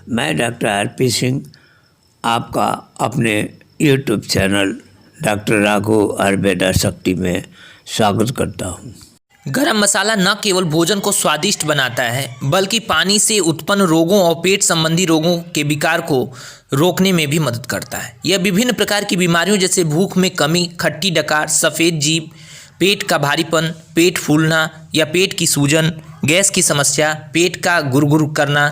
मैं doctor RP Singh आपका अपने YouTube channel doctor Raghav Ayurveda शक्ति में स्वागत करता हूँ। गरम मसाला न केवल भोजन को स्वादिष्ट बनाता है बल्कि पानी से उत्पन्न रोगों और पेट संबंधी रोगों के विकार को रोकने में भी मदद करता है। यह विभिन्न प्रकार की बीमारियों जैसे भूख में कमी, खट्टी डकार, सफ़ेद जीभ, पेट का भारीपन, पेट फूलना या पेट की सूजन, गैस की समस्या, पेट का गुरगुर करना,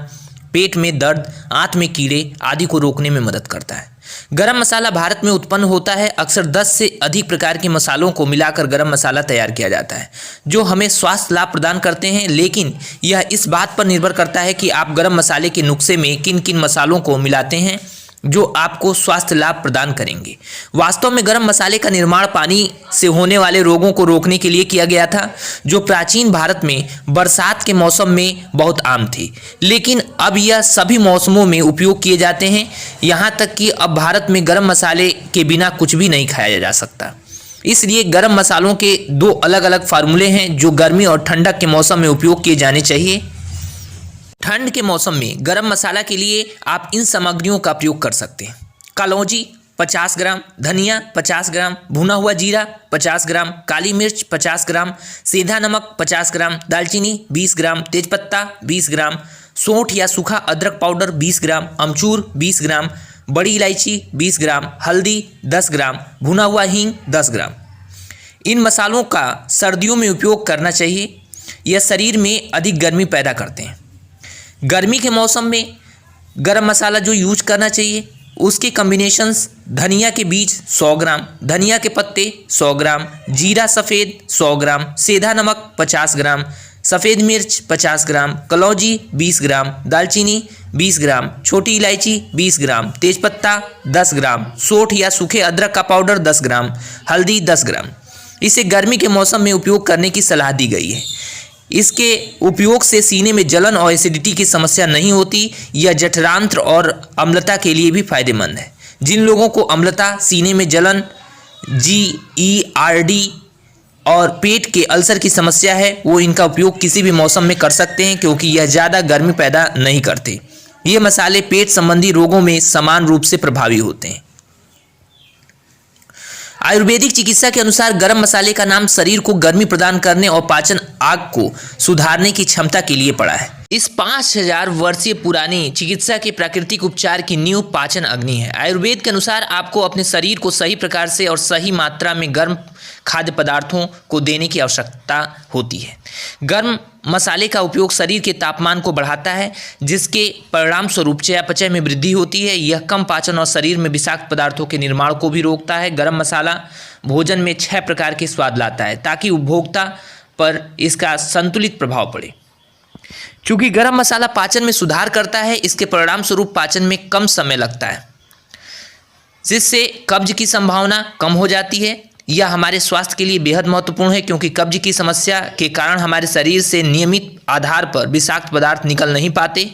पेट में दर्द, आंत में कीड़े आदि को रोकने में मदद करता है। गरम मसाला भारत में उत्पन्न होता है। अक्सर 10 से अधिक प्रकार के मसालों को मिलाकर गरम मसाला तैयार किया जाता है जो हमें स्वास्थ्य लाभ प्रदान करते हैं, लेकिन यह इस बात पर निर्भर करता है कि आप गरम मसाले के नुस्खे में किन किन मसालों को मिलाते हैं जो आपको स्वास्थ्य लाभ प्रदान करेंगे। वास्तव में गरम मसाले का निर्माण पानी से होने वाले रोगों को रोकने के लिए किया गया था, जो प्राचीन भारत में बरसात के मौसम में बहुत आम थे, लेकिन अब यह सभी मौसमों में उपयोग किए जाते हैं। यहाँ तक कि अब भारत में गरम मसाले के बिना कुछ भी नहीं खाया जा सकता। इसलिए गरम मसालों के 2 अलग अलग फार्मूले हैं जो गर्मी और ठंडक के मौसम में उपयोग किए जाने चाहिए। ठंड के मौसम में गरम मसाला के लिए आप इन सामग्रियों का प्रयोग कर सकते हैं। कलौंजी 50 ग्राम, धनिया 50 ग्राम, भुना हुआ जीरा 50 ग्राम, काली मिर्च 50 ग्राम, सेंधा नमक 50 ग्राम, दालचीनी 20 ग्राम, तेजपत्ता 20 ग्राम, सौंठ या सूखा अदरक पाउडर 20 ग्राम, अमचूर 20 ग्राम, बड़ी इलायची 20 ग्राम, हल्दी 10 ग्राम, भुना हुआ हींग 10 ग्राम। इन मसालों का सर्दियों में उपयोग करना चाहिए। यह शरीर में अधिक गर्मी पैदा करते हैं। गर्मी के मौसम में गरम मसाला जो यूज करना चाहिए उसके कॉम्बिनेशंस: धनिया के बीज 100 ग्राम, धनिया के पत्ते 100 ग्राम, जीरा सफ़ेद 100 ग्राम, सेंधा नमक 50 ग्राम, सफ़ेद मिर्च 50 ग्राम, कलौंजी 20 ग्राम, दालचीनी 20 ग्राम, छोटी इलायची 20 ग्राम, तेजपत्ता 10 ग्राम, सौंठ या सूखे अदरक का पाउडर 10 ग्राम, हल्दी 10 ग्राम। इसे गर्मी के मौसम में उपयोग करने की सलाह दी गई है। इसके उपयोग से सीने में जलन और एसिडिटी की समस्या नहीं होती। यह जठरांत्र और अम्लता के लिए भी फायदेमंद है। जिन लोगों को अम्लता, सीने में जलन, GERD और पेट के अल्सर की समस्या है वो इनका उपयोग किसी भी मौसम में कर सकते हैं क्योंकि यह ज़्यादा गर्मी पैदा नहीं करते। ये मसाले पेट संबंधी रोगों में समान रूप से प्रभावी होते हैं। आयुर्वेदिक चिकित्सा के अनुसार गरम मसाले का नाम शरीर को गर्मी प्रदान करने और पाचन आग को सुधारने की क्षमता के लिए पड़ा है। इस 5000 वर्षीय पुरानी चिकित्सा के प्राकृतिक उपचार की नींव पाचन अग्नि है। आयुर्वेद के अनुसार आपको अपने शरीर को सही प्रकार से और सही मात्रा में गर्म खाद्य पदार्थों को देने की आवश्यकता होती है। गर्म मसाले का उपयोग शरीर के तापमान को बढ़ाता है, जिसके परिणाम स्वरूप चयापचय में वृद्धि होती है। यह कम पाचन और शरीर में विषाक्त पदार्थों के निर्माण को भी रोकता है। गरम मसाला भोजन में 6 प्रकार के स्वाद लाता है ताकि उपभोक्ता पर इसका संतुलित प्रभाव पड़े। चूँकि गरम मसाला पाचन में सुधार करता है, इसके परिणाम स्वरूप पाचन में कम समय लगता है, जिससे कब्ज की संभावना कम हो जाती है। यह हमारे स्वास्थ्य के लिए बेहद महत्वपूर्ण है क्योंकि कब्ज की समस्या के कारण हमारे शरीर से नियमित आधार पर विषाक्त पदार्थ निकल नहीं पाते।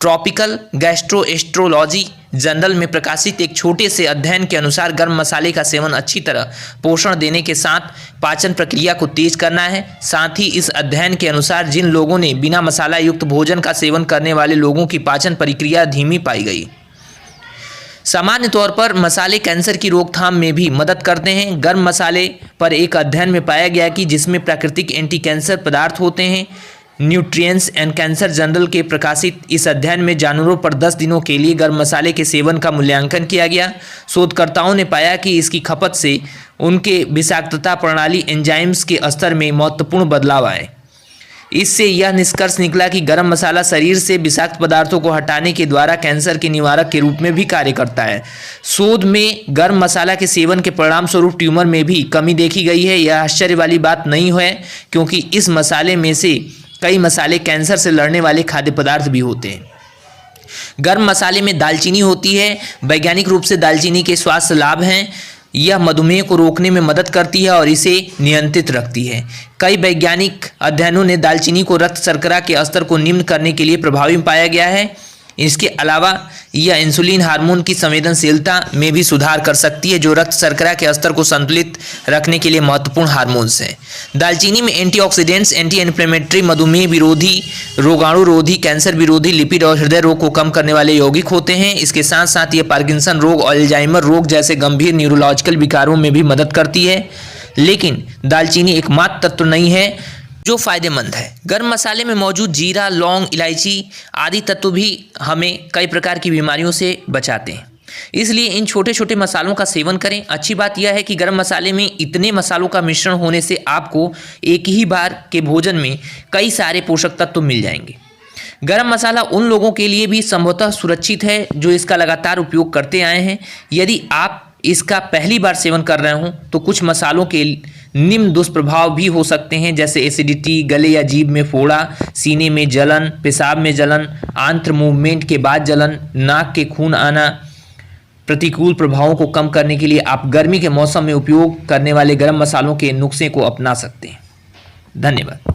ट्रॉपिकल गैस्ट्रोएस्ट्रोलॉजी जर्नल में प्रकाशित एक छोटे से अध्ययन के अनुसार गर्म मसाले का सेवन अच्छी तरह पोषण देने के साथ पाचन प्रक्रिया को तेज करना है। साथ ही इस अध्ययन के अनुसार जिन लोगों ने बिना मसाला युक्त भोजन का सेवन करने वाले लोगों की पाचन प्रक्रिया धीमी पाई गई। सामान्य तौर पर मसाले कैंसर की रोकथाम में भी मदद करते हैं। गर्म मसाले पर एक अध्ययन में पाया गया कि जिसमें प्राकृतिक एंटी कैंसर पदार्थ होते हैं। न्यूट्रिएंट्स एंड कैंसर जर्नल के प्रकाशित इस अध्ययन में जानवरों पर 10 दिनों के लिए गर्म मसाले के सेवन का मूल्यांकन किया गया। शोधकर्ताओं ने पाया कि इसकी खपत से उनके विषाक्तता प्रणाली एंजाइम्स के स्तर में महत्वपूर्ण बदलाव आए। इससे यह निष्कर्ष निकला कि गरम मसाला शरीर से विषाक्त पदार्थों को हटाने के द्वारा कैंसर के निवारक के रूप में भी कार्य करता है। शोध में गर्म मसाला के सेवन के परिणाम स्वरूप ट्यूमर में भी कमी देखी गई है। यह आश्चर्य वाली बात नहीं है क्योंकि इस मसाले में से कई मसाले कैंसर से लड़ने वाले खाद्य पदार्थ भी होते हैं। गर्म मसाले में दालचीनी होती है। वैज्ञानिक रूप से दालचीनी के स्वास्थ्य लाभ हैं। यह मधुमेह को रोकने में मदद करती है और इसे नियंत्रित रखती है। कई वैज्ञानिक अध्ययनों ने दालचीनी को रक्त शर्करा के स्तर को निम्न करने के लिए प्रभावी पाया गया है। इसके अलावा यह इंसुलिन हार्मोन की संवेदनशीलता में भी सुधार कर सकती है, जो रक्त शर्करा के स्तर को संतुलित रखने के लिए महत्वपूर्ण हार्मोन्स हैं। दालचीनी में एंटीऑक्सीडेंट्स, एंटी इन्फ्लेमेटरी, मधुमेह विरोधी, रोगाणु रोधी, कैंसर विरोधी, लिपिड और हृदय रोग को कम करने वाले यौगिक होते हैं। इसके साथ साथ ये पार्किंसन रोग, अल्जाइमर रोग जैसे गंभीर न्यूरोलॉजिकल विकारों में भी मदद करती है। लेकिन दालचीनी एकमात्र तत्व नहीं है जो फायदेमंद है। गरम मसाले में मौजूद जीरा, लौंग, इलायची आदि तत्व भी हमें कई प्रकार की बीमारियों से बचाते हैं, इसलिए इन छोटे छोटे मसालों का सेवन करें। अच्छी बात यह है कि गरम मसाले में इतने मसालों का मिश्रण होने से आपको एक ही बार के भोजन में कई सारे पोषक तत्व मिल जाएंगे। गरम मसाला उन लोगों के लिए भी संभवतः सुरक्षित है जो इसका लगातार उपयोग करते आए हैं। यदि आप इसका पहली बार सेवन कर रहे हों तो कुछ मसालों के निम्न दुष्प्रभाव भी हो सकते हैं, जैसे एसिडिटी, गले या जीभ में फोड़ा, सीने में जलन, पेशाब में जलन, आंत्र मूवमेंट के बाद जलन, नाक के खून आना। प्रतिकूल प्रभावों को कम करने के लिए आप गर्मी के मौसम में उपयोग करने वाले गरम मसालों के नुस्खे को अपना सकते हैं। धन्यवाद।